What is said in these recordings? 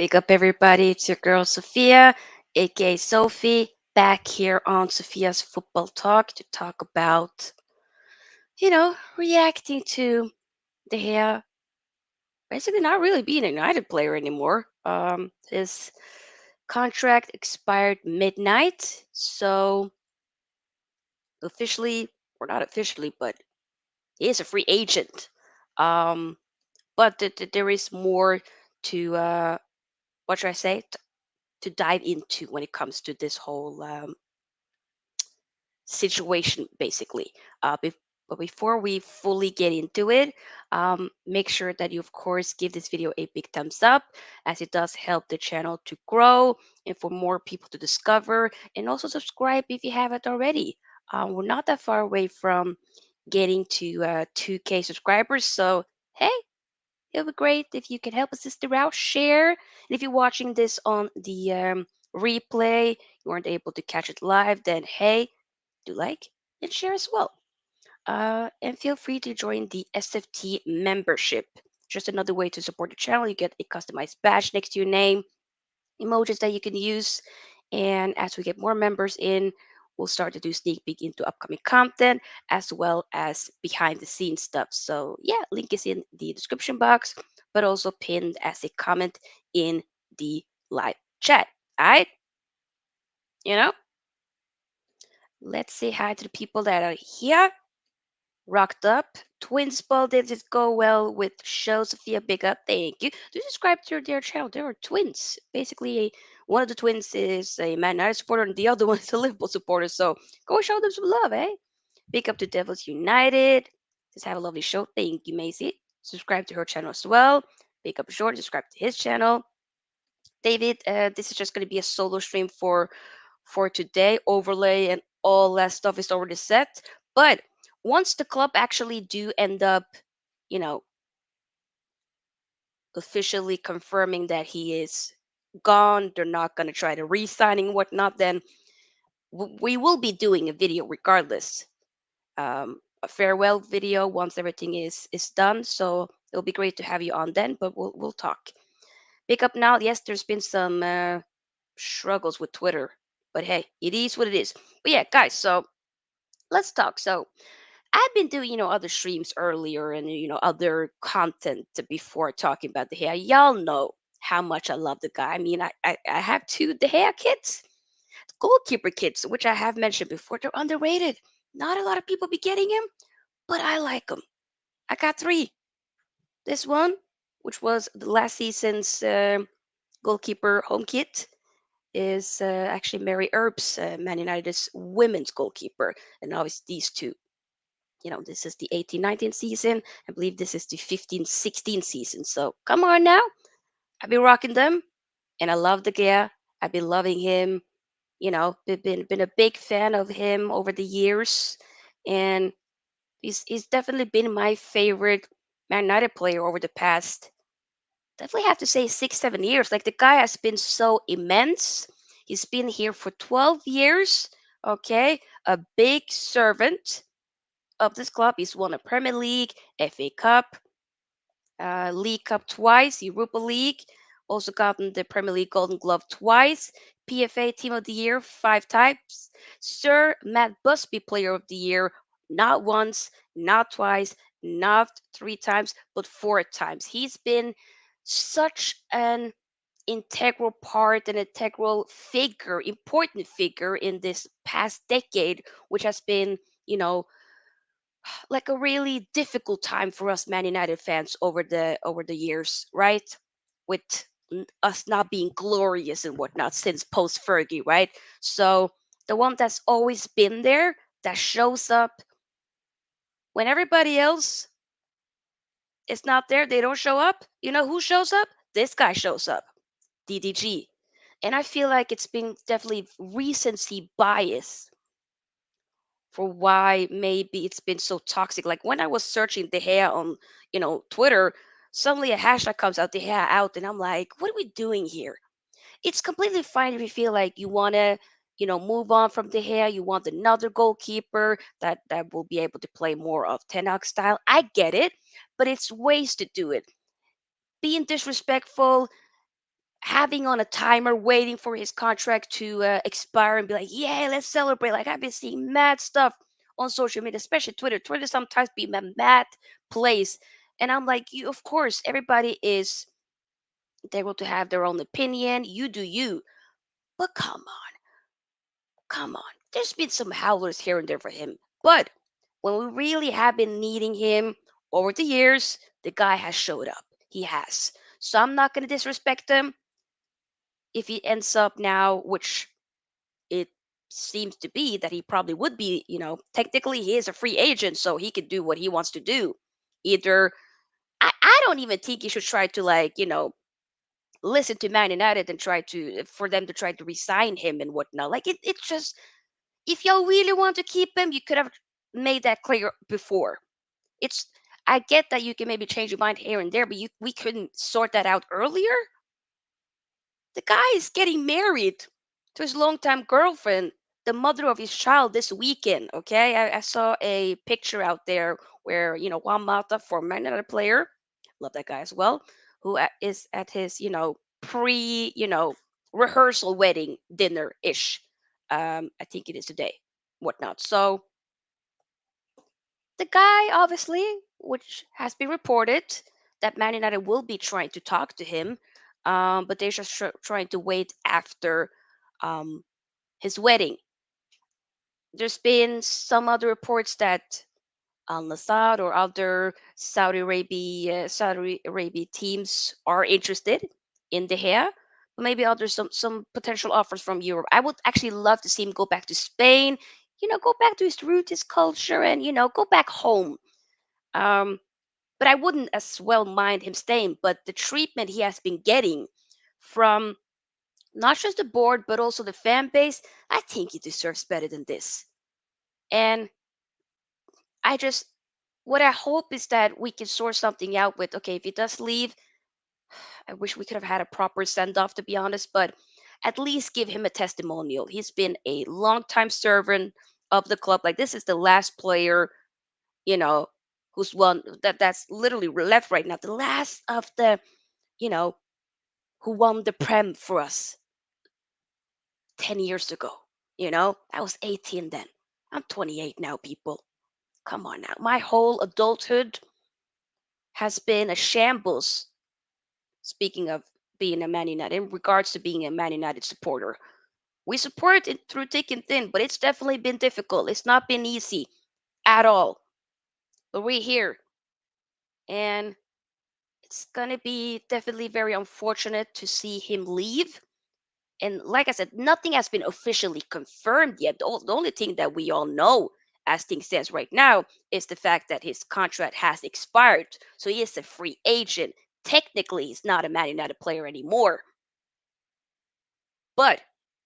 Wake up, everybody. It's your girl, Sofia, aka Sophie, back here on Sophia's Football Talk to talk about, reacting to De Gea basically not really being a United player anymore. His contract expired midnight, so officially, or not officially, but he is a free agent. Um, but there is more to, what should I say, to dive into when it comes to this whole situation, basically. But before we fully get into it, make sure that you, of course, give this video a big thumbs up, as it does help the channel to grow and for more people to discover. And also subscribe if you haven't already. We're not that far away from getting to 2K subscribers. So, hey, it would be great if you could help us sister out, share. And if you're watching this on the replay, you weren't able to catch it live, then hey, do like and share as well. And feel free to join the SFT membership. Just another way to support the channel. You get a customized badge next to your name, emojis that you can use. And as we get more members in, we'll start to do sneak peek into upcoming content as well as behind the scenes stuff. So, yeah, link is in the description box, but also pinned as a comment in the live chat. All right, you know, let's say hi to the people that are here. Rocked up. Twins ball did it go well with show Sophia Big Up. Thank you. Do subscribe to their channel. They are twins. Basically, one of the twins is a Man United supporter and the other one is a Liverpool supporter. So go show them some love, eh? Big up to Devils United. Just have a lovely show. Thank you, Macy. Subscribe to her channel as well. Big up Jordan. Subscribe to his channel. David, this is just going to be a solo stream for today. Overlay and all that stuff is already set. But once the club actually do end up, you know, officially confirming that he is gone, they're not going to try to re-signing and whatnot, then we will be doing a video regardless. A farewell video once everything is done. So it'll be great to have you on then, but we'll talk. Pick up now. Yes, there's been some struggles with Twitter. But hey, it is what it is. But yeah, guys, so let's talk. So I've been doing, other streams earlier and, other content before talking about the hair. Y'all know how much I love the guy. I mean, I have two the hair kids, goalkeeper kids, which I have mentioned before. They're underrated. Not a lot of people be getting him, but I like them. I got three. This one, which was the last season's goalkeeper home kit, is actually Mary Earps, Man United's women's goalkeeper. And now it's these two. This is the 18-19 season. I believe this is the 15-16 season. So come on now. I've been rocking them. And I love the gear. I've been loving him. Been a big fan of him over the years. And he's definitely been my favorite Man United player over the past, definitely have to say 6 7 years. Like, the guy has been so immense. He's been here for 12 years. Okay, a big servant of this club. He's won a Premier League, FA Cup, League Cup twice, Europa League. Also gotten the Premier League Golden Glove twice, PFA Team of the Year 5 times, Sir Matt Busby Player of the Year not once, not twice, not 3 times, but 4 times. He's been such an integral part and integral figure, important figure in this past decade, which has been, you know, like a really difficult time for us Man United fans over the years, right? With us not being glorious and whatnot since post Fergie, right? So the one that's always been there, that shows up when everybody else is not there, they don't show up. You know who shows up? This guy shows up, DDG. And I feel like it's been definitely recency bias for why maybe it's been so toxic. Like, when I was searching the hair on, Twitter, suddenly a hashtag comes out, the hair out, and I'm like, what are we doing here? It's completely fine if you feel like you want to, move on from the hair. You want another goalkeeper that will be able to play more of Ten Hag style. I get it, but it's ways to do it. Being disrespectful, having on a timer, waiting for his contract to expire, and be like, "Yeah, let's celebrate." Like I've been seeing mad stuff on social media, especially Twitter. Twitter sometimes be a mad place, and I'm like, you. Of course, everybody is able to have their own opinion. You do you, but come on. There's been some howlers here and there for him, but when we really have been needing him over the years, the guy has showed up. He has. So I'm not gonna disrespect him if he ends up now, which it seems to be that he probably would be, technically he is a free agent, so he could do what he wants to do. Either I don't even think he should try to like, listen to Man United and try to for them to try to resign him and whatnot. Like it's just if y'all really want to keep him, you could have made that clear before. It's I get that you can maybe change your mind here and there, but we couldn't sort that out earlier. The guy is getting married to his longtime girlfriend, the mother of his child, this weekend. Okay, I saw a picture out there where Juan Mata, former another player, love that guy as well, who is at his pre rehearsal wedding dinner ish. I think it is today, whatnot. So the guy, obviously, which has been reported that Man United will be trying to talk to him, but they're just trying to wait after um, his wedding. There's been some other reports that Al Nassr or other Saudi Arabia teams are interested in De Gea, but maybe others some potential offers from Europe. I would actually love to see him go back to Spain. Go back to his roots, his culture, and go back home. Um, but I wouldn't as well mind him staying. But the treatment he has been getting from not just the board, but also the fan base, I think he deserves better than this. And I just, what I hope is that we can sort something out with, okay, if he does leave, I wish we could have had a proper send off, to be honest, but at least give him a testimonial. He's been a long-time servant of the club. Like, this is the last player, you know, who's won that's literally left right now. The last of the, you know, who won the Prem for us 10 years ago. I was 18 then. I'm 28 now, people. Come on now. My whole adulthood has been a shambles. Speaking of being a Man United, in regards to being a Man United supporter, we support it through thick and thin, but it's definitely been difficult. It's not been easy at all. But we're here, and it's gonna be definitely very unfortunate to see him leave. And like I said, nothing has been officially confirmed yet. The only thing that we all know, as things stands right now, is the fact that his contract has expired. So he is a free agent. Technically, he's not a Man United player anymore. But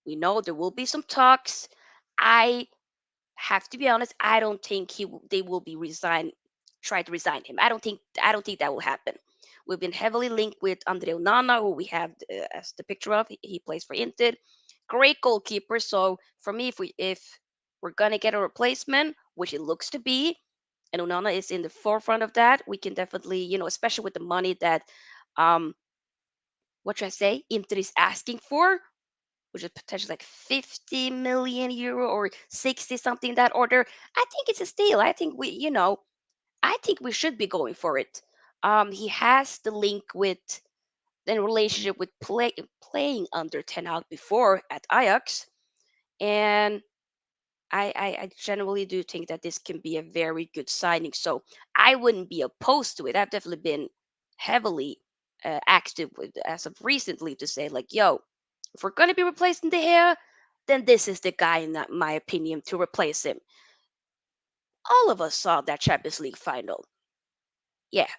we know there will be some talks. I have to be honest. I don't think they will be try to resign him. I don't think that will happen. We've been heavily linked with Andre Onana, who we have as the picture of. He plays for Inter. Great goalkeeper. So for me, if we're gonna get a replacement, which it looks to be, and Onana is in the forefront of that, we can definitely, especially with the money that um what should I say, Inter is asking for, which is potentially like 50 million euro or 60 something in that order. I think it's a steal. I think we should be going for it. He has the link with the relationship with playing under Ten Hag before at Ajax, and I generally do think that this can be a very good signing. So I wouldn't be opposed to it. I've definitely been heavily active with as of recently to say like, yo, if we're gonna be replacing De Gea, then this is the guy in my opinion to replace him. All of us saw that Champions League final. Yeah,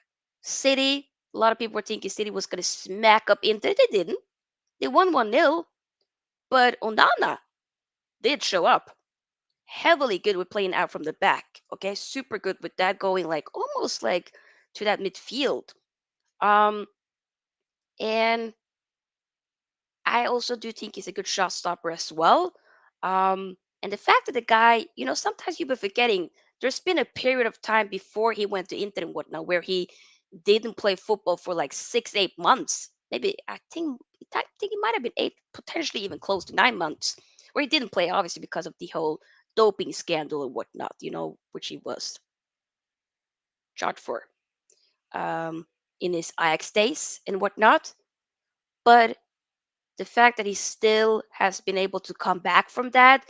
City. A lot of people were thinking City was gonna smack up Inter. They didn't. They won 1-0, but Onana did show up. Heavily good with playing out from the back. Okay, super good with that, going like almost like to that midfield. Um, and I also do think he's a good shot stopper as well. And the fact that the guy, sometimes you've been forgetting. There's been a period of time before he went to Inter and whatnot where he didn't play football for like 6, 8 months. maybe I think it might have been 8, potentially even close to 9 months, where he didn't play, obviously because of the whole doping scandal and whatnot, which he was charged for um, in his Ajax days and whatnot. But the fact that he still has been able to come back from that,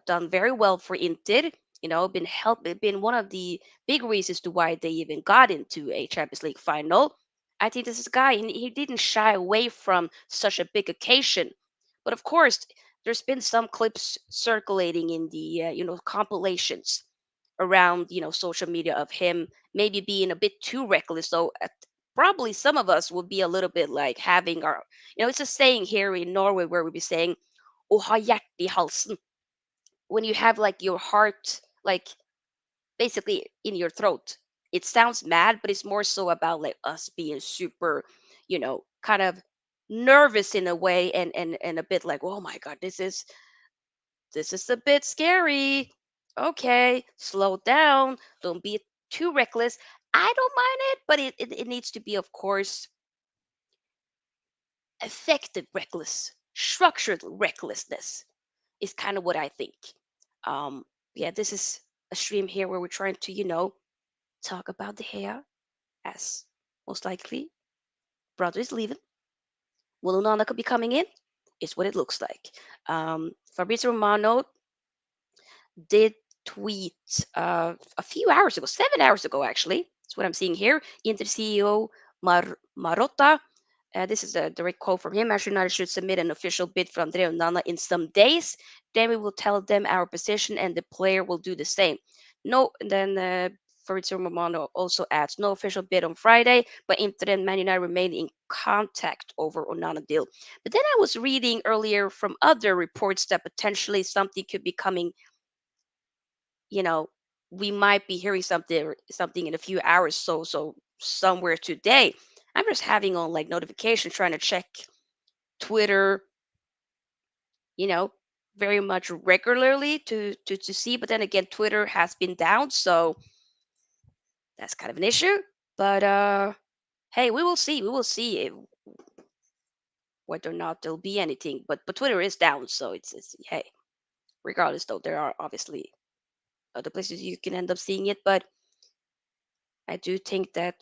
done very well for Inter, been one of the big reasons to why they even got into a Champions League final. I think this is a guy, and he didn't shy away from such a big occasion. But of course, there's been some clips circulating in the compilations around social media of him maybe being a bit too reckless. So probably some of us would be a little bit like having our, it's a saying here in Norway where we'd be saying, "Å ha hjerte i halsen," when you have like your heart, like basically in your throat. It sounds mad, but it's more so about like us being super, kind of nervous in a way, and a bit like, oh my god, this is a bit scary. Okay, slow down. Don't be too reckless. I don't mind it, but it needs to be, of course, effective reckless, structured recklessness is kind of what I think. Um, yeah, this is a stream here where we're trying to, talk about the hair, as most likely brother is leaving. Will Unana could be coming in? Is what it looks like. Fabrizio Romano did tweet a few hours ago, 7 hours ago, actually. That's what I'm seeing here. Inter CEO Marotta. This is a direct quote from him. Manchester United should submit an official bid for Andrea Onana in some days. Then we will tell them our position, and the player will do the same. No, and then Fabrizio Romano also adds no official bid on Friday, but Inter and Man United remain in contact over Onana deal. But then I was reading earlier from other reports that potentially something could be coming, you know, we might be hearing something in a few hours, so somewhere today. I'm just having on like notification trying to check Twitter, you know, very much regularly to see, but then again Twitter has been down, so that's kind of an issue. But hey, we will see. We will see whether or not there'll be anything. But Twitter is down, so it's hey, regardless though, there are obviously other places you can end up seeing it, but I do think that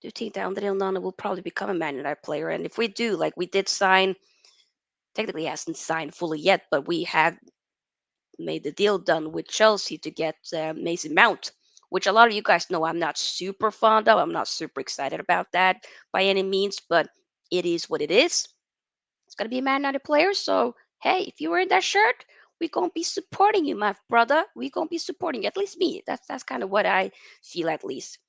Andre Onana will probably become a Man United player. And if we do, like we did sign, technically he hasn't signed fully yet, but we have made the deal done with Chelsea to get Mason Mount, which a lot of you guys know I'm not super fond of. I'm not super excited about that by any means, but it is what it is. It's going to be a Man United player. So, hey, if you were in that shirt, we're going to be supporting you, my brother. We're going to be supporting you, at least me. That's kind of what I feel, at least.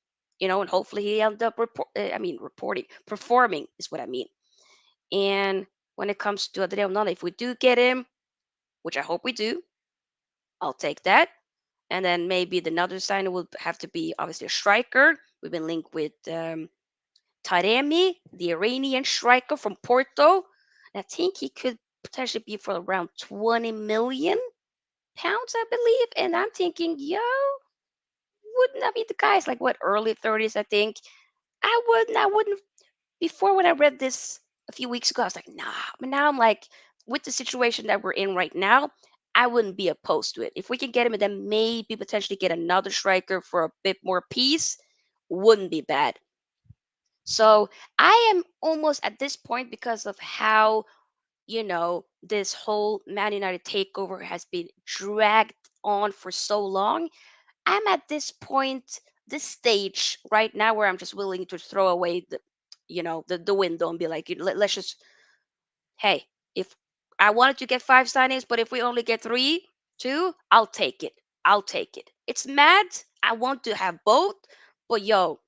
And hopefully he end up reporting, performing is what I mean. And when it comes to Adriano Nana, if we do get him, which I hope we do, I'll take that. And then maybe the another signing will have to be obviously a striker. We've been linked with Taremi, the Iranian striker from Porto. And I think he could potentially be for around 20 million pounds, I believe. And I'm thinking, yo, wouldn't that be the guys like what, early 30s, I think? I wouldn't. Before, when I read this a few weeks ago, I was like, nah. But now I'm like, with the situation that we're in right now, I wouldn't be opposed to it. If we can get him and then maybe potentially get another striker for a bit more peace, wouldn't be bad. So I am almost at this point, because of how, this whole Man United takeover has been dragged on for so long. I'm at this point, this stage right now, where I'm just willing to throw away the window and be like, let's just, hey, if I wanted to get 5 signings, but if we only get 3, 2, I'll take it. I'll take it. It's mad. I want to have both, but yo,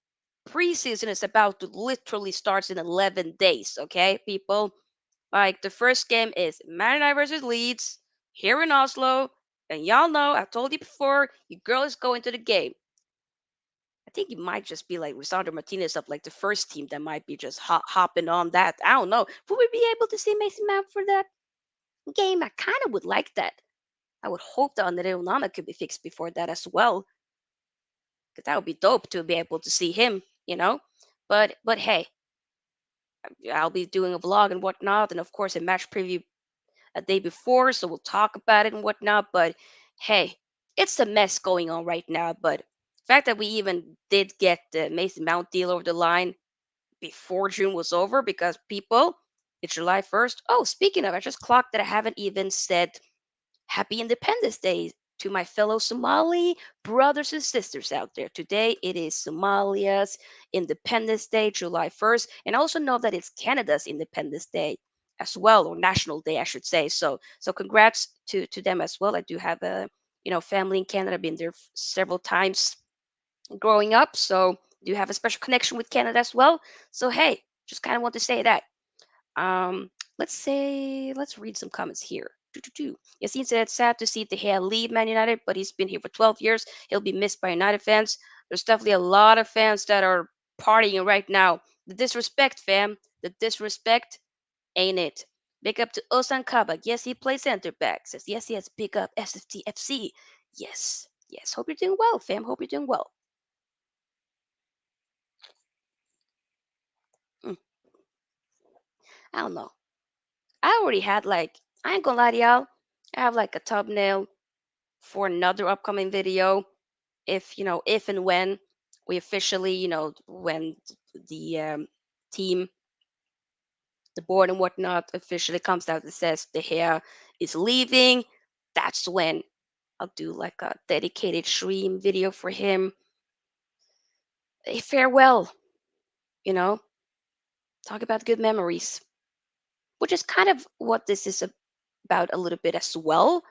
preseason is about to literally starts in 11 days. Okay, people. Like the first game is Man United versus Leeds here in Oslo, and y'all know I told you before, your girl is going to the game. I think it might just be like Lisandro Martinez of like the first team that might be just hopping on that. I don't know. Will we be able to see Mason Mount for that game? I kind of would like that. I would hope that Andre Onana could be fixed before that as well, because that would be dope to be able to see him. But hey, I'll be doing a vlog and whatnot, and of course a match preview a day before, so we'll talk about it and whatnot. But hey, it's a mess going on right now. But the fact that we even did get the Mason Mount deal over the line before June was over, because people, it's July 1st. Oh, speaking of, I just clocked that I haven't even said Happy Independence Day to my fellow Somali brothers and sisters out there. Today it is Somalia's Independence Day, July 1st, and I also know that it's Canada's Independence Day as well, or National Day, I should say. So congrats to them as well. I do have a family in Canada. Been there several times growing up, so do have a special connection with Canada as well. So hey, just kind of want to say that. Um, let's read some comments here. Doo-doo-doo. Yassine said, sad to see De Gea leave Man United, but he's been here for 12 years. He'll be missed by United fans. There's definitely a lot of fans that are partying right now. The disrespect, fam. The disrespect, ain't it? Big up to Osan Kabak. Yes, he plays center back. Says, yes, yes, big up SFTFC. Yes, yes. Hope you're doing well, fam. Hope you're doing well. Mm, I don't know. I already had like, I ain't gonna lie to y'all. I have like a thumbnail for another upcoming video, if if and when we officially, when the team, the board and whatnot officially comes out and says the hair is leaving. That's when I'll do like a dedicated stream video for him, a farewell, you know talk about good memories, which is kind of what this is about a little bit as well.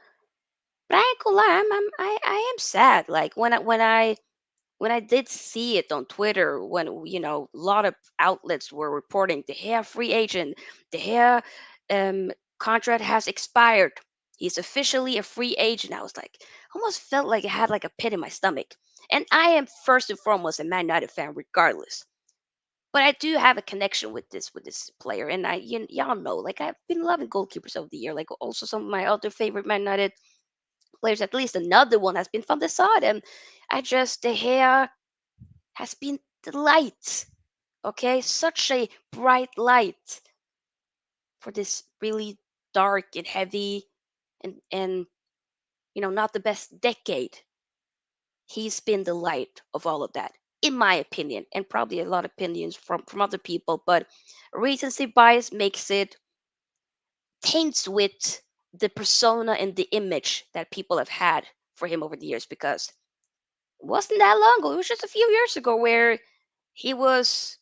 But I ain't gonna lie, I am sad, like when I did see it on Twitter, when a lot of outlets were reporting the hair free agent, the hair contract has expired. He's officially a free agent. I was like, almost felt like I had like a pit in my stomach. And I am first and foremost a Man United fan, regardless. But I do have a connection with this player, and y'all know, like I've been loving goalkeepers over the year. Like also some of my other favorite Man United players, at least another one has been from the side, and I just the hair has been the light, okay? Such a bright light for this really dark and heavy and not the best decade. He's been the light of all of that, in my opinion, and probably a lot of opinions from other people. But recency bias makes it taints with the persona and the image that people have had for him over the years, because it wasn't that long ago. It was just a few years ago where he was,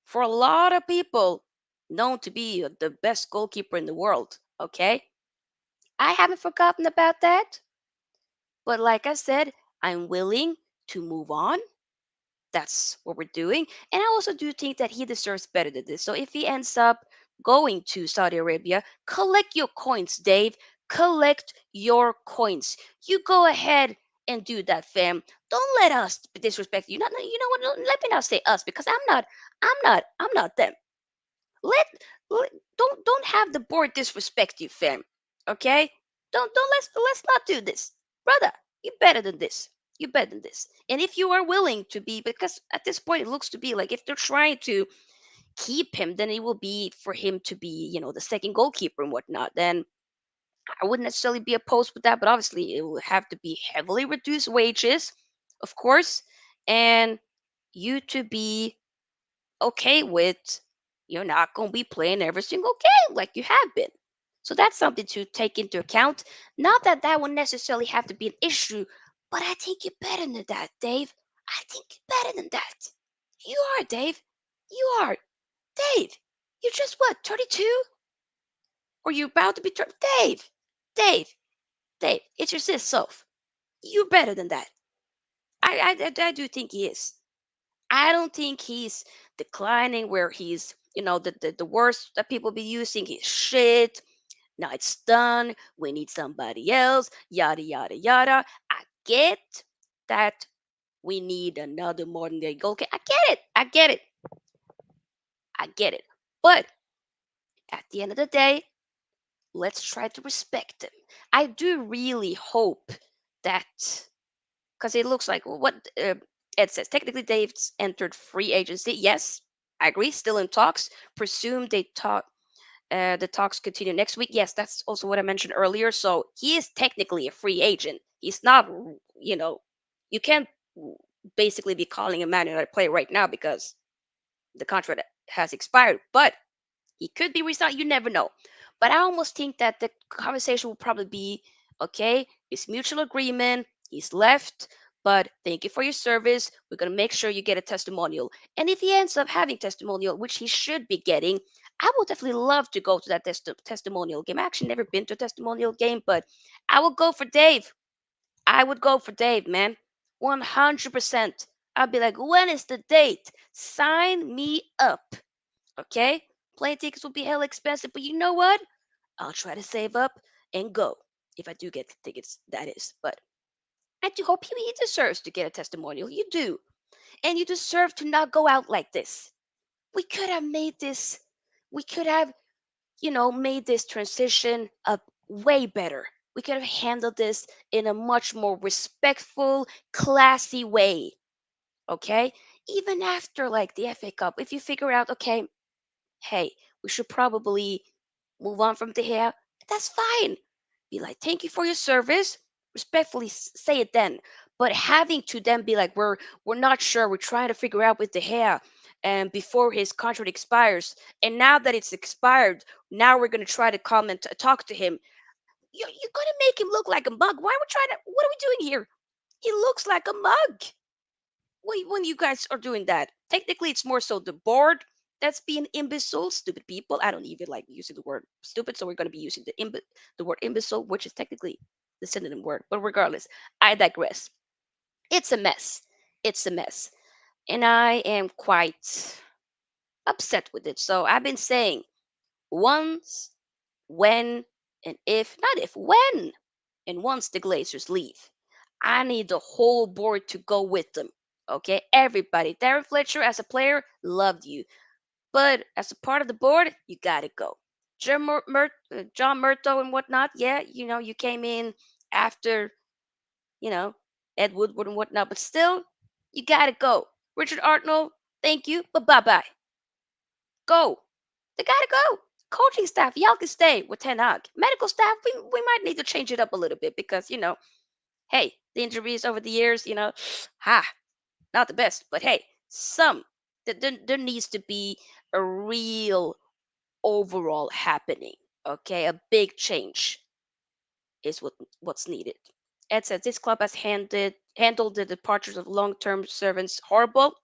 for a lot of people, known to be the best goalkeeper in the world. Okay, I haven't forgotten about that, but like I said, I'm willing to move on. That's what we're doing, and I also do think that he deserves better than this. So if he ends up going to Saudi Arabia, collect your coins, Dave. Collect your coins. You go ahead and do that, fam. Don't let us disrespect you. Not, you know what? Let me not say us, because I'm not them. let, don't have the board disrespect you, fam. Okay, don't let's not do this, brother. You better than this. You better than this. And if you are willing to be, because at this point it looks to be like if they're trying to keep him, then it will be for him to be, the second goalkeeper and whatnot. Then I wouldn't necessarily be opposed with that, but obviously it will have to be heavily reduced wages, of course, and you to be okay with you're not going to be playing every single game like you have been. So that's something to take into account. Not that that would necessarily have to be an issue, but I think you're better than that, Dave. I think you're better than that. You are, Dave. You are. Dave, you're just what, 32? Or you're about to be Dave, Dave, Dave, it's your sis, Soph. You're better than that. I do think he is. I don't think he's declining where he's, the worst that people be using is shit. Now it's done. We need somebody else. Yada, yada, yada. I get that we need another modern day goalkeeper. I get it. I get it. I get it. But at the end of the day, let's try to respect him. I do really hope that, because it looks like what Ed says, technically Dave's entered free agency. Yes, I agree, still in talks. Presume the talks continue next week. Yes, that's also what I mentioned earlier. So he is technically a free agent. He's not, you know, you can't basically be calling a Man United player right now because the contract has expired. But he could be resigned. You never know. But I almost think that the conversation will probably be okay, it's mutual agreement. He's left, but thank you for your service. We're going to make sure you get a testimonial. And if he ends up having testimonial, which he should be getting, I would definitely love to go to that testimonial game. I actually never been to a testimonial game, but I would go for Dave. I would go for Dave, man. 100%. I'd be like, when is the date? Sign me up. Okay? Plane tickets will be hell expensive, but you know what? I'll try to save up and go. If I do get tickets, that is. But I do hope he deserves to get a testimonial. You do. And you deserve to not go out like this. We could have made this, we could have, made this transition up way better. We could have handled this in a much more respectful, classy way. Okay? Even after like the FA Cup, if you figure out, okay, hey, we should probably move on from the hair. That's fine. Be like, thank you for your service. Respectfully say it then. But having to then be like, we're not sure. We're trying to figure out with the hair and before his contract expires. And now that it's expired, now we're gonna try to come and talk to him. You're gonna make him look like a mug. Why are we trying to? What are we doing here? He looks like a mug when you guys are doing that. Technically, it's more so the board that's being imbecile, stupid people. I don't even like using the word stupid, so we're going to be using the word imbecile, which is technically the synonym word. But regardless, I digress. It's a mess. It's a mess, and I am quite upset with it. So I've been saying once, when, and if not if when, and once the Glazers leave, I need the whole board to go with them. Okay, everybody. Darren Fletcher as a player loved you, but as a part of the board, you gotta go. John Murto and whatnot. Yeah, you came in after you know Ed Woodward and whatnot, but still, you gotta go. Richard Arnold, thank you, but bye bye. Go. They gotta go. Coaching staff, y'all can stay with Ten Hag. Medical staff, we might need to change it up a little bit because hey, the injuries over the years, ha, not the best, but hey, there needs to be a real overall happening. Okay, a big change is what's needed. Ed says this club has handled the departures of long-term servants horrible.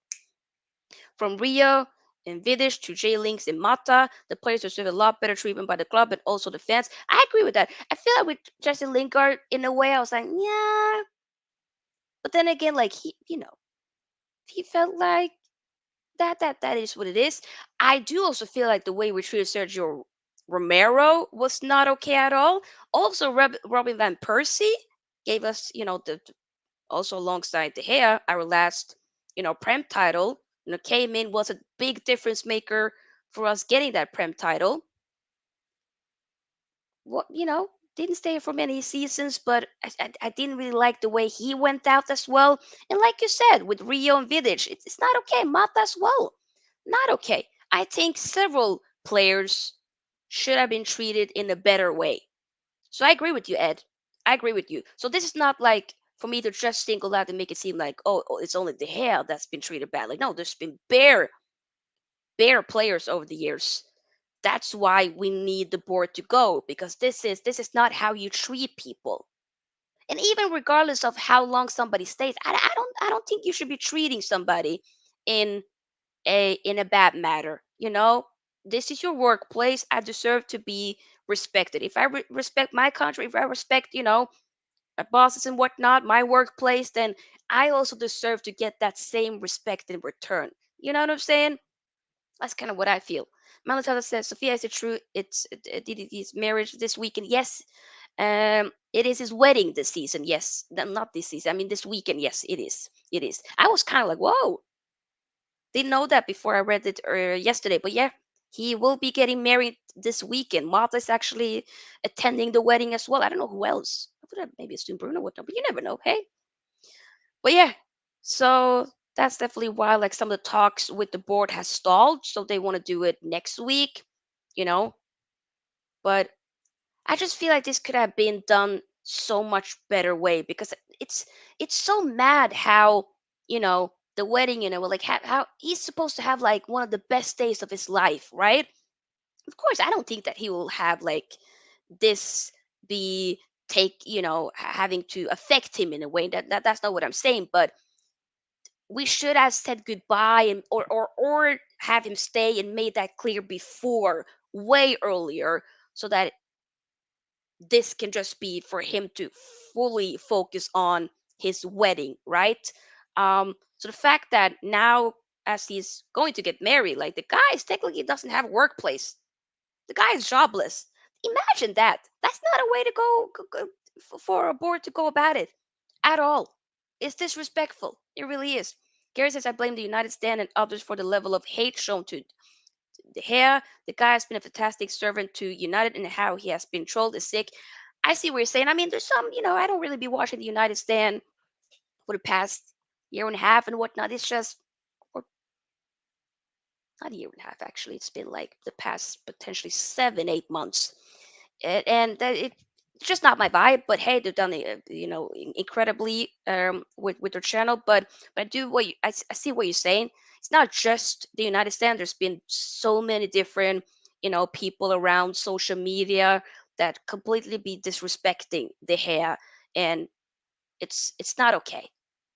From Rio and Vidic to J Links and Mata, the players deserve a lot better treatment by the club and also the fans. I agree with that. I feel like with Jesse Lingard, in a way, I was like, yeah, but then again, like he felt like that is what it is. I do also feel like the way we treated Sergio Romero was not okay at all. Also, Robin van Persie gave us, also alongside De Gea, our last, Prem title. Came in, was a big difference maker for us getting that Prem title. What didn't stay for many seasons, but I didn't really like the way he went out as well. And like you said, with Rio and Vidic, it's not okay. Mata as well, not okay. I think several players should have been treated in a better way. So I agree with you, Ed. I agree with you. So this is not like for me to just single out and make it seem like, oh, it's only the hair that's been treated badly. No, there's been bare players over the years. That's why we need the board to go because this is not how you treat people. And even regardless of how long somebody stays, I don't think you should be treating somebody in a bad matter. This is your workplace. I deserve to be respected. If I respect my country, if I respect my bosses and whatnot, my workplace, then I also deserve to get that same respect in return. You know what I'm saying? That's kind of what I feel. Malatala says, Sophia, is it true? It's marriage this weekend? Yes. It is his wedding this season. Yes. Not this season. I mean, this weekend. Yes, it is. It is. I was kind of like, whoa. Didn't know that before I read it yesterday. But yeah, he will be getting married this weekend. Martha is actually attending the wedding as well. I don't know who else. I thought maybe it's Bruno, whatnot, but you never know. Hey. But yeah. So That's definitely why like some of the talks with the board has stalled, so they want to do it next week, you know. But I just feel like this could have been done so much better way because it's so mad how, the wedding, like how he's supposed to have like one of the best days of his life, right? Of course, I don't think that he will have like this be take, having to affect him in a way that's not what I'm saying, but we should have said goodbye and or have him stay and made that clear before, way earlier, so that this can just be for him to fully focus on his wedding, right? So the fact that now, as he's going to get married, like the guy is technically doesn't have a workplace. The guy is jobless. Imagine that. That's not a way to for a board to go about it at all. It's disrespectful. It really is. Gary says, I blame the United States and others for the level of hate shown to De Gea. The guy has been a fantastic servant to United and how he has been trolled is sick. I see what you're saying. I mean, there's some, I don't really be watching the United stand for the past year and a half and whatnot. It's just, or not a year and a half, actually. It's been like the past potentially 7, 8 months. It's just not my vibe. But hey, they've done it, incredibly with their channel. But I do I see what you're saying. It's not just the United States. There's been so many different people around social media that completely be disrespecting the hair, and it's not okay.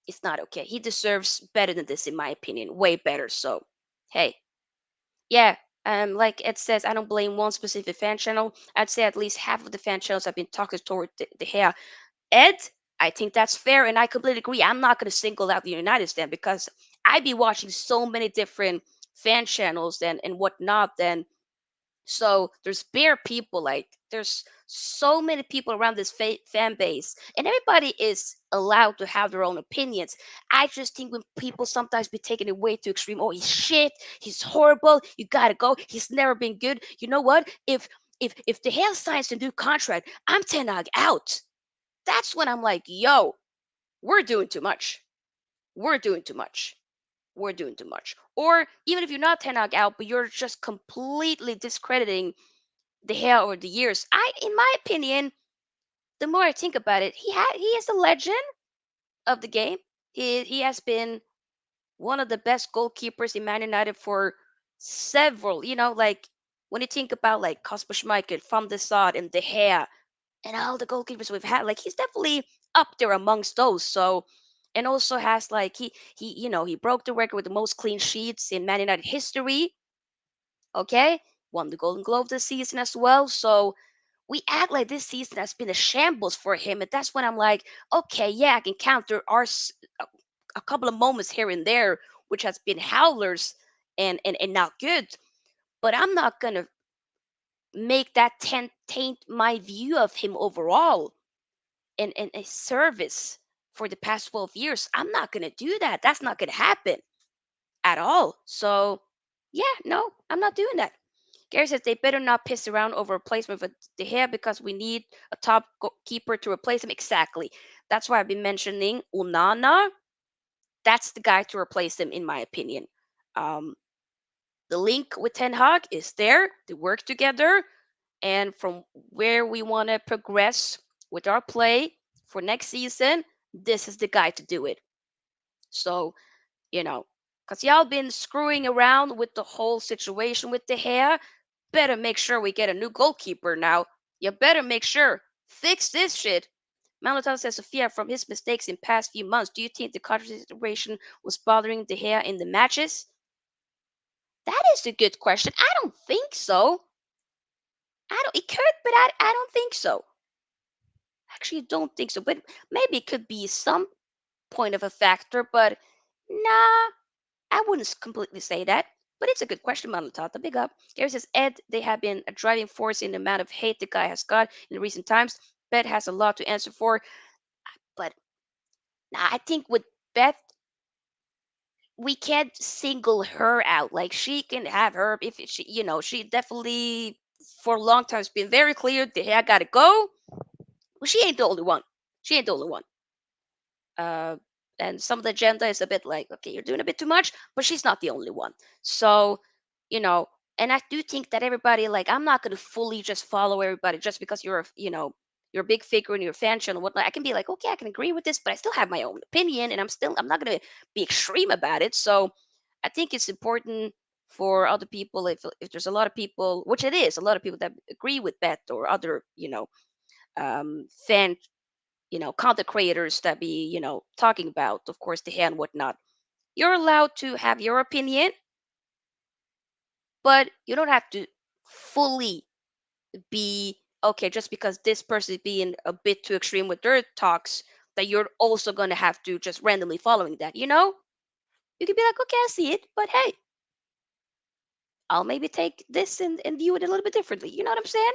It's not okay. He deserves better than this, in my opinion. Way better. So hey, yeah, like it says, I don't blame one specific fan channel. I'd say at least half of the fan channels have been talking toward the hair. Ed, I think that's fair, and I completely agree. I'm not going to single out the United States because I be watching so many different fan channels and whatnot. Then so there's bare people, like there's so many people around this fan base, and everybody is allowed to have their own opinions. I just think when people sometimes be taking it way too extreme, oh he's shit, he's horrible, you gotta go, he's never been good. You know what? If the hell signs a new contract, I'm Tenag out. That's when I'm like, yo, we're doing too much. We're doing too much. We're doing too much. Or even if you're not Tenag out, but you're just completely discrediting the hair over the years. In my opinion, the more I think about it, he is a legend of the game. He has been one of the best goalkeepers in Man United for several. Like when you think about like Kasper Schmeichel, Van de Sar, and De Gea, and all the goalkeepers we've had, like he's definitely up there amongst those. So, and also has like he broke the record with the most clean sheets in Man United history. Okay, won the Golden Glove this season as well. So we act like this season has been a shambles for him, and that's when I'm like, okay, yeah, I can count. There are a couple of moments here and there which has been howlers and not good, but I'm not gonna make that taint my view of him overall and a service for the past 12 years. I'm not gonna do that. That's not gonna happen at all. So yeah, no, I'm not doing that. Gary says they better not piss around over a replacement for De Gea because we need a top keeper to replace him. Exactly. That's why I've been mentioning Onana. That's the guy to replace him, in my opinion. Um, the link with Ten Hag is there. They work together. And from where we want to progress with our play for next season, this is the guy to do it. So, because y'all been screwing around with the whole situation with De Gea, better make sure we get a new goalkeeper now. You better make sure. Fix this shit. Malaton says, Sofia, from his mistakes in past few months, do you think the contract situation was bothering De Gea in the matches? That is a good question. I don't think so. I don't. It could, but I don't think so. Actually, I don't think so. But maybe it could be some point of a factor. But nah, I wouldn't completely say that. But it's a good question, Malatata. Big up. Gary says, Ed, they have been a driving force in the amount of hate the guy has got in recent times. Beth has a lot to answer for. But nah, I think with Beth, we can't single her out. Like she can have her if she, she definitely for a long time has been very clear that hey, I gotta go. Well, she ain't the only one. She ain't the only one. and some of the agenda is a bit like, okay, you're doing a bit too much, but she's not the only one. So, you know, and I do think that everybody, like, I'm not going to fully just follow everybody just because you're, you're a big figure in your fan channel and whatnot. I can be like, okay, I can agree with this, but I still have my own opinion, and I'm not going to be extreme about it. So I think it's important for other people, if there's a lot of people, which it is, a lot of people that agree with Bet or other, fan, content creators that be, talking about, of course, the hair and whatnot. You're allowed to have your opinion, but you don't have to fully be okay just because this person is being a bit too extreme with their talks, that you're also going to have to just randomly following that. You could be like, okay, I see it, but hey, I'll maybe take this and view it a little bit differently. You know what I'm saying?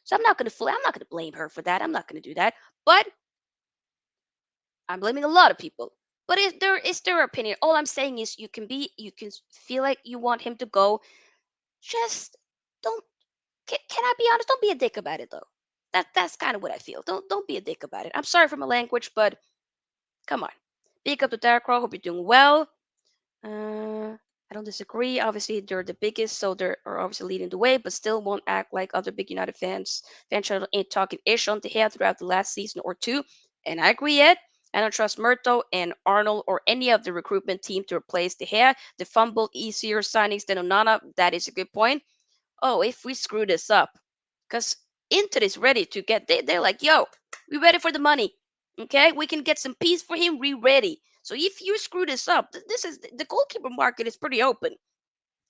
So I'm not gonna blame her for that. I'm not gonna do that. But I'm blaming a lot of people. But is their opinion. All I'm saying is you can feel like you want him to go. Just don't. Can I be honest? Don't be a dick about it though. That's kind of what I feel. Don't be a dick about it. I'm sorry for my language, but come on. Big up to Derek Crow. Hope you're doing well. I don't disagree. Obviously, they're the biggest, so they are obviously leading the way, but still won't act like other big United fans. Fan channel ain't talking ish on the head throughout the last season or two. And I agree yet. I don't trust Murto and Arnold or any of the recruitment team to replace the hair. The fumble easier signings than Onana. That is a good point. Oh, if we screw this up, because Inter is ready to get, they're like, yo, we ready for the money. Okay, we can get some peace for him. We ready. So if you screw this up, this is the goalkeeper market is pretty open.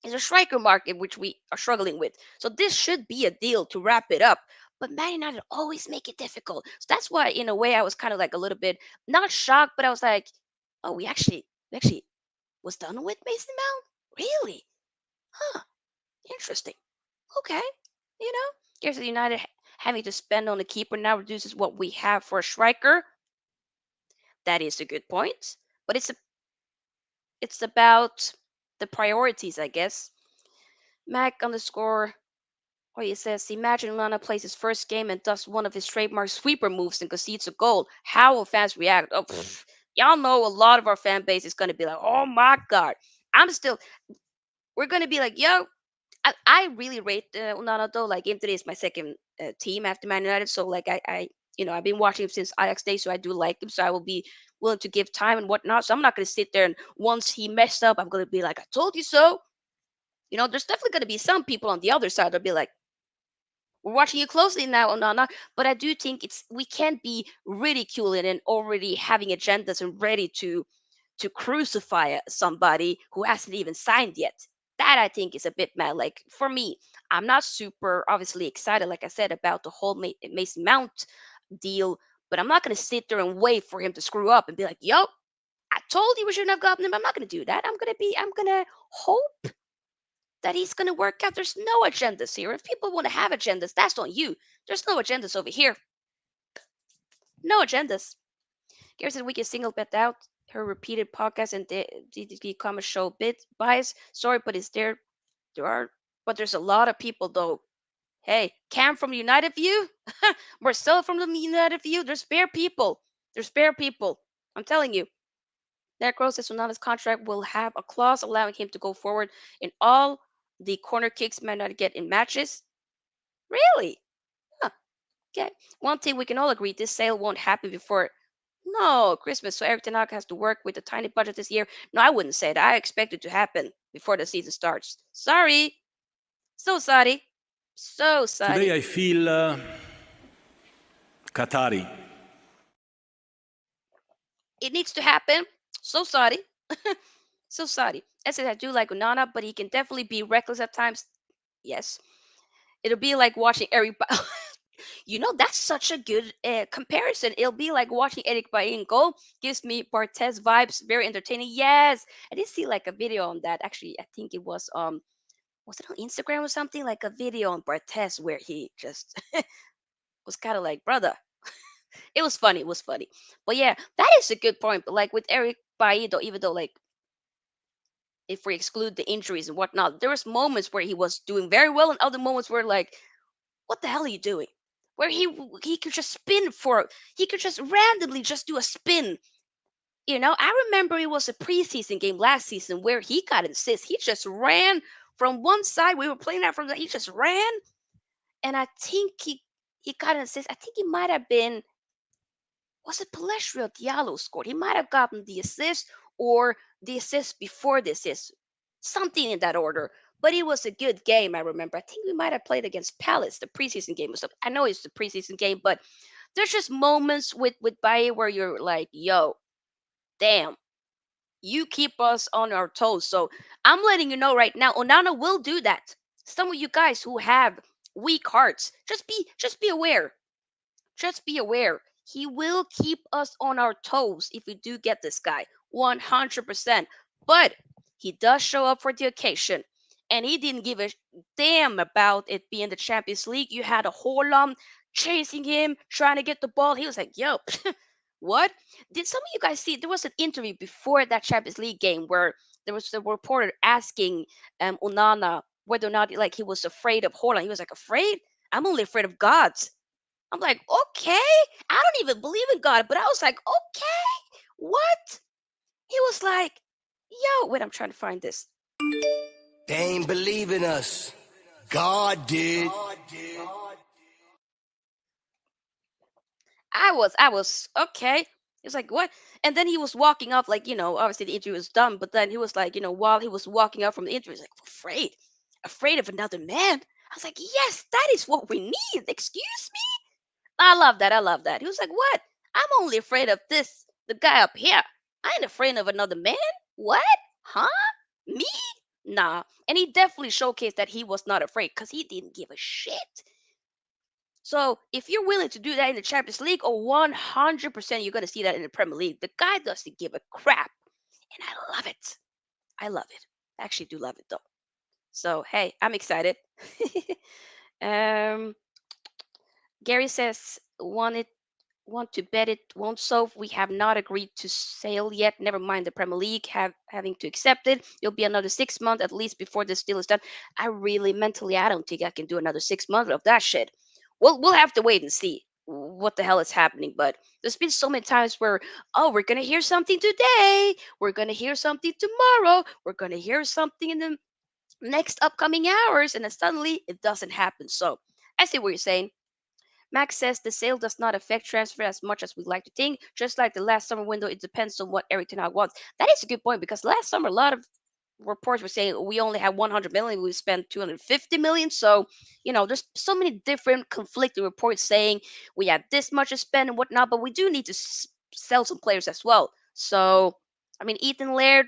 It's a striker market which we are struggling with. So this should be a deal to wrap it up. But Man United always make it difficult. So that's why, in a way, I was kind of like a little bit not shocked, but I was like, oh, we actually was done with Mason Mount. Really? Huh? Interesting. Okay. Here's the United having to spend on a keeper now reduces what we have for a striker. That is a good point. But it's about the priorities, I guess. Mac underscore he says, imagine Lana plays his first game and does one of his trademark sweeper moves and concedes a goal. How will fans react? Oh, y'all know a lot of our fan base is going to be like, oh my God. I'm still, we're going to be like, yo, I really rate Onana though. Like Inter is my second team after Man United, so like I've been watching him since Ajax days, so I do like him. So I will be willing to give time and whatnot. So I'm not gonna sit there and once he messed up, I'm gonna be like, I told you so. There's definitely gonna be some people on the other side that'll be like, we're watching you closely now, Onana. But I do think we can't be ridiculing and already having agendas and ready to crucify somebody who hasn't even signed yet. That I think is a bit mad. Like for me, I'm not super obviously excited, like I said, about the whole Mason Mount deal, but I'm not gonna sit there and wait for him to screw up and be like, "Yo, I told you we shouldn't have gotten him." I'm not gonna do that. I'm gonna hope that he's gonna work out. There's no agendas here. If people want to have agendas, that's on you. There's no agendas over here. No agendas. Gary said we can single bet out her repeated podcast and the comment show bit bias. Sorry, but is there are but there's a lot of people though. Hey, Cam from United View, Marcel from the United View. There's spare people. There's spare people. I'm telling you. That Rose says Sonata's contract will have a clause allowing him to go forward in all the corner kicks might not get in matches. Really? Huh. Okay. One thing we can all agree: this sale won't happen before no Christmas. So Eric Tanaka has to work with a tiny budget this year. No, I wouldn't say that. I expect it to happen before the season starts. Sorry. So sorry. So Today sorry. I feel Qatari. It needs to happen. So sorry. So sorry. I said I do like Onana, but he can definitely be reckless at times. Yes. It'll be like watching Eric. That's such a good comparison. It'll be like watching Eric Bailly goal. Gives me Barthez vibes. Very entertaining. Yes, I did see like a video on that. Actually, I think it was it on Instagram or something? Like a video on Barthez where he just was kind of like, brother. It was funny. It was funny. But yeah, that is a good point. But like with Eric Bailly, though, even though like if we exclude the injuries and whatnot, there was moments where he was doing very well, and other moments where like what the hell are you doing? Where he could just spin for he could just randomly just do a spin I remember it was a preseason game last season where he got an assist. He just ran from one side. We were playing that from the. He just ran, and I think he got an assist. I think he might have been, was it Palestrio Diallo scored? He might have gotten the assist or the assist before the assist, something in that order. But it was a good game. I remember. I think we might have played against Palace, the preseason game or something. I know it's the preseason game, but there's just moments with Baye where you're like, "Yo, damn, you keep us on our toes." So I'm letting you know right now, Onana will do that. Some of you guys who have weak hearts, just be aware. Just be aware. He will keep us on our toes if we do get this guy. 100%. But he does show up for the occasion. And he didn't give a damn about it being the Champions League. You had a Holland chasing him, trying to get the ball. He was like, yo, what? Did some of you guys see? There was an interview before that Champions League game where there was a reporter asking Onana whether or not like he was afraid of Holland. He was like, afraid? I'm only afraid of gods. I'm like, okay. I don't even believe in God, but I was like, okay, what? He was like, yo, wait, I'm trying to find this. They ain't believe in us. God did. I was okay. He was like, what? And then he was walking up, like, obviously the interview was done, but then he was like, while he was walking up from the interview, he's like, afraid of another man. I was like, yes, that is what we need. Excuse me? I love that. I love that. He was like, what? I'm only afraid of the guy up here. I ain't afraid of another man. What? Huh? Me? Nah. And he definitely showcased that he was not afraid because he didn't give a shit. So if you're willing to do that in the Champions League, 100% you're going to see that in the Premier League. The guy doesn't give a crap. And I love it. I love it. I actually do love it though. So, hey, I'm excited. um, Gary says, want to bet it won't solve. We have not agreed to sale yet. Never mind the Premier League having to accept it. It'll be another 6 months at least before this deal is done. I really mentally, I don't think I can do another 6 months of that shit. We'll have to wait and see what the hell is happening. But there's been so many times where, oh, we're gonna hear something today. We're gonna hear something tomorrow. We're gonna hear something in the next upcoming hours, and then suddenly it doesn't happen. So I see what you're saying. Max says the sale does not affect transfer as much as we'd like to think. Just like the last summer window, it depends on what Eric Ten Hag wants. That is a good point because last summer a lot of reports were saying we only had 100 million, we spent 250 million. So there's so many different conflicting reports saying we have this much to spend and whatnot, but we do need to sell some players as well. So I mean, Ethan Laird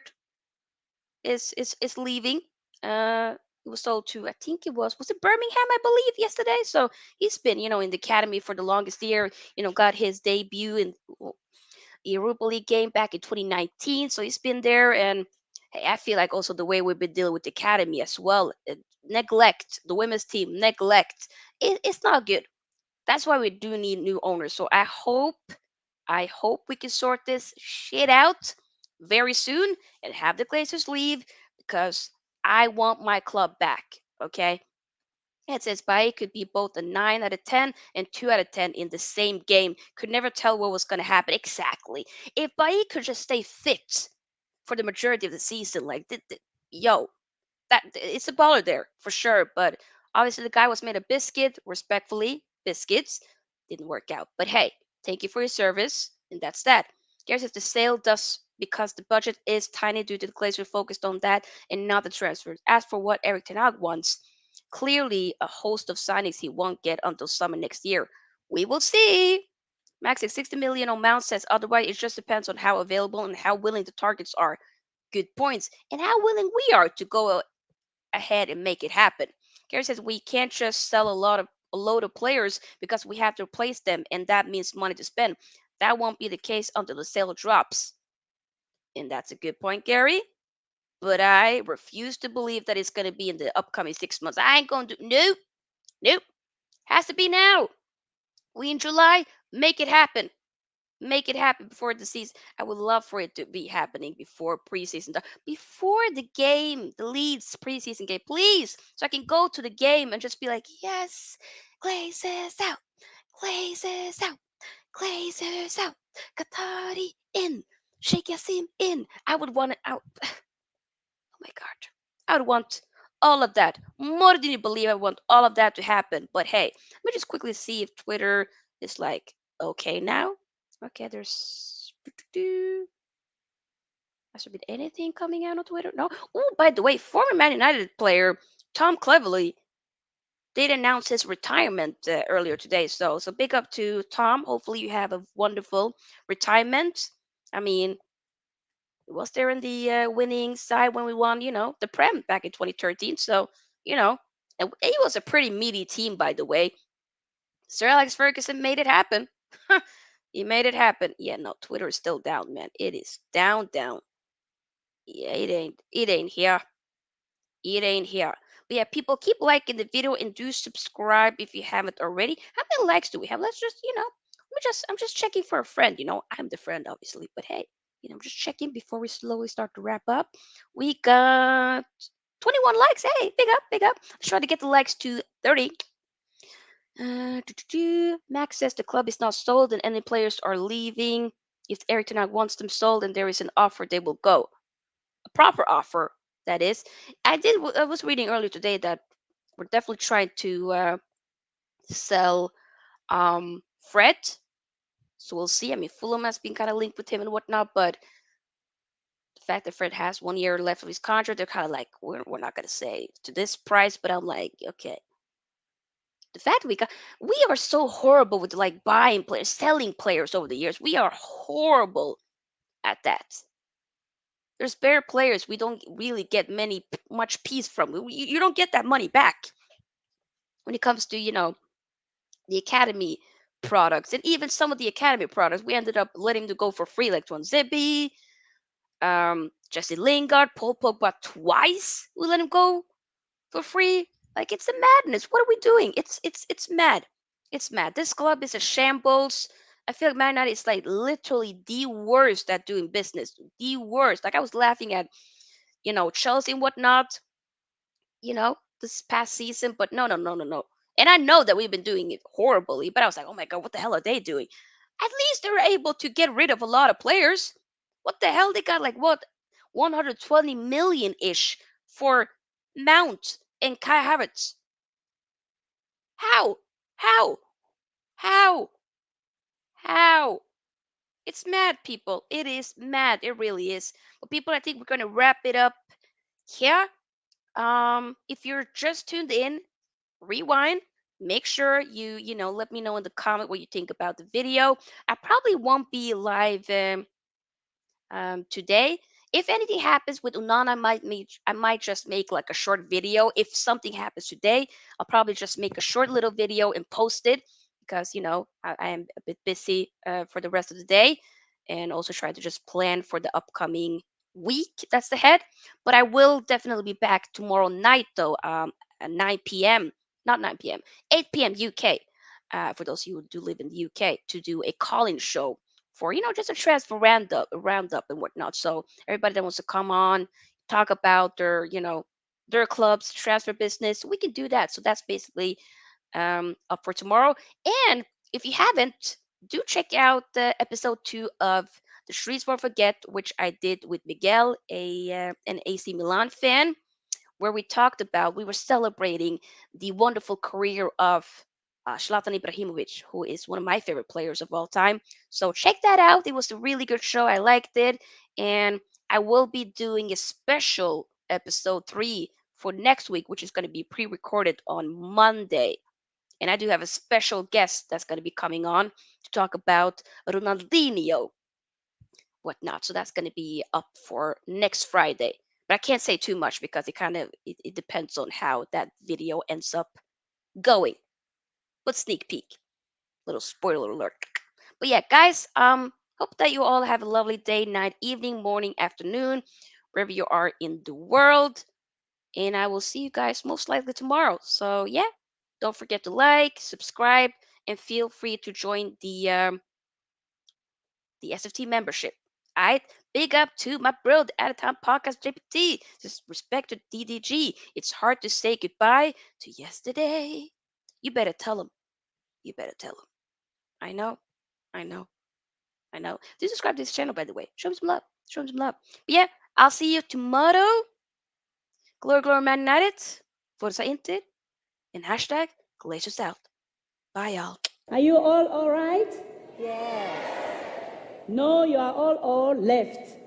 is leaving. It was sold to, I think it was it Birmingham, I believe, yesterday. So he's been in the academy for the longest year. Got his debut in Europa League game back in 2019. So he's been there, and hey, I feel like also the way we've been dealing with the academy as well, neglect the women's team, neglect. It's not good. That's why we do need new owners. So I hope we can sort this shit out very soon and have the Glazers leave because I want my club back. Okay. It says Bae could be both a 9 out of 10 and 2 out of 10 in the same game. Could never tell what was going to happen. Exactly. If Bae could just stay fit for the majority of the season, like, yo, that it's a baller there for sure. But obviously, the guy was made of biscuit. Respectfully, biscuits didn't work out. But hey, thank you for your service, and that's that. Guess if the sale does because the budget is tiny due to the Glazer focused on that and not the transfers. As for what Eric Ten Hag wants, clearly a host of signings he won't get until summer next year. We will see. Max at 60 million on Mount says otherwise it just depends on how available and how willing the targets are. Good points. And how willing we are to go ahead and make it happen. Gary says we can't just sell a load of players because we have to replace them, and that means money to spend. That won't be the case until the sale drops. And that's a good point, Gary. But I refuse to believe that it's going to be in the upcoming 6 months. I ain't going to do. Nope. Nope. Has to be now. We in July. Make it happen. Make it happen before the season. I would love for it to be happening before preseason, before the game, the Leeds preseason game, please, so I can go to the game and just be like, yes, Glazers out, Glazers out, Glazers out, Qatari in. Sheikh Yassim in. I would want it out. Oh my God. I would want all of that. More than you believe, I want all of that to happen. But hey, let me just quickly see if Twitter is like okay now. Okay, there's has there been anything coming out on Twitter? No. Oh, by the way, former Man United player Tom Cleverley did announce his retirement earlier today. So big up to Tom. Hopefully you have a wonderful retirement. I mean, he was there in the winning side when we won, the Prem back in 2013. So, you know, and it was a pretty meaty team, by the way. Sir Alex Ferguson made it happen. He made it happen. Yeah, no, Twitter is still down, man. It is down, down. Yeah, it ain't here. It ain't here. But yeah, people keep liking the video and do subscribe if you haven't already. How many likes do we have? Let's just, I'm just checking for a friend. I'm the friend, obviously. But hey, I'm just checking before we slowly start to wrap up. We got 21 likes. Hey, big up, big up. Let's try to get the likes to 30. Max says the club is not sold and any players are leaving. If Eric Ten Hag wants them sold and there is an offer, they will go. A proper offer, that is. I was reading earlier today that we're definitely trying to sell Fred. So we'll see. I mean, Fulham has been kind of linked with him and whatnot, but the fact that Fred has 1 year left of his contract, they're kind of like, we're not going to say to this price, but I'm like, okay. The fact we are so horrible with like buying players, selling players over the years. We are horrible at that. There's bare players we don't really get much piece from. You don't get that money back when it comes to the academy products, and even some of the academy products we ended up letting them go for free, like Tuan Zibi, Jesse Lingard, Paul Pogba twice. We let him go for free. Like, it's a madness. What are we doing? It's mad. It's mad. This club is a shambles. I feel like Man United is like literally the worst at doing business. The worst. Like, I was laughing at Chelsea and whatnot, this past season. But no, no, no, no, no. And I know that we've been doing it horribly, but I was like, oh my God, what the hell are they doing? At least they were able to get rid of a lot of players. What the hell? They got like what, 120 million ish for Mount and Kai Havertz. How? How? How? How? It's mad, people. It is mad. It really is. But people, I think we're gonna wrap it up here. If you're just tuned in, rewind, make sure you let me know in the comment what you think about the video. I probably won't be live today. If anything happens with Unana, I might just make like a short video. If something happens today, I'll probably just make a short little video and post it, because I am a bit busy for the rest of the day, and also try to just plan for the upcoming week that's ahead. But I will definitely be back tomorrow night, though, at 9 p.m. Not 9 p.m., 8 p.m. UK. For those of you who do live in the UK, to do a call-in show for just a transfer roundup and whatnot. So everybody that wants to come on, talk about their club's transfer business, we can do that. So that's basically up for tomorrow. And if you haven't, do check out the episode 2 of the Streets Won't Forget, which I did with Miguel, an AC Milan fan, where we were celebrating the wonderful career of Zlatan Ibrahimovic, who is one of my favorite players of all time. So check that out. It was a really good show. I liked it. And I will be doing a special episode 3 for next week, which is going to be pre recorded on Monday. And I do have a special guest that's going to be coming on to talk about Ronaldinho, whatnot. So that's going to be up for next Friday. But I can't say too much because it depends on how that video ends up going. But sneak peek, little spoiler alert. But yeah, guys, hope that you all have a lovely day, night, evening, morning, afternoon, wherever you are in the world. And I will see you guys most likely tomorrow. So yeah, don't forget to like, subscribe, and feel free to join the SFT membership. Alright, big up to my bro, the Out of Time Podcast JPT. Just respect to DDG. It's hard to say goodbye to yesterday. You better tell him. You better tell him. I know. I know. I know. Do subscribe to this channel, by the way. Show him some love. Show him some love. But yeah, I'll see you tomorrow. Glory, glory, man united. Forza Inter. And hashtag Glaciers out. Bye, y'all. Are you all right? Yes. No, you are all left.